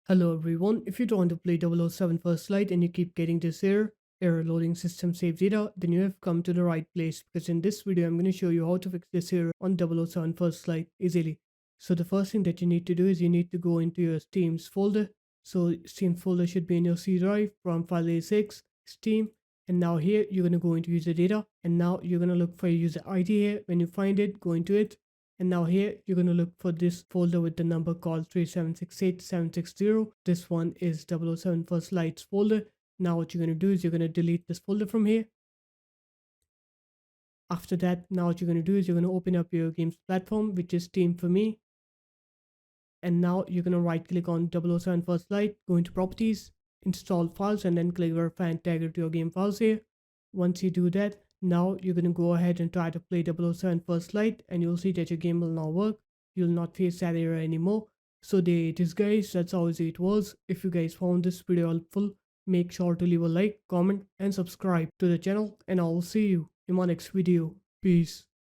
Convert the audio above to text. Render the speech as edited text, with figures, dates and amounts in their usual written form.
Hello everyone, if you don't want to play 007 First Light and you keep getting this error loading system save data, then you have come to the right place because in this video I'm going to show you how to fix this error on 007 First Light easily. So the first thing that you need to do is you need to go into your Steam's folder. So Steam folder should be in your C drive from file A6, Steam, and now here you're going to go into user data and now you're going to look for your user ID here. When you find it, go into it. And now here you're going to look for this folder with the number called 3768760. This one is 007 First Lights folder. Now what you're going to do is you're going to delete this folder from here. After that, now what you're going to do is you're going to open up your games platform, which is Steam for me. And now you're going to right click on 007 First Light, go into properties, install files, and then click verify and tag it to your game files here. Once you do that, now you're going to go ahead and try to play 007 First Light and you'll see that your game will now work. You'll not face that error anymore. So there it is guys, that's how easy it was. If you guys found this video helpful, make sure to leave a like, comment and subscribe to the channel and I will see you in my next video. Peace.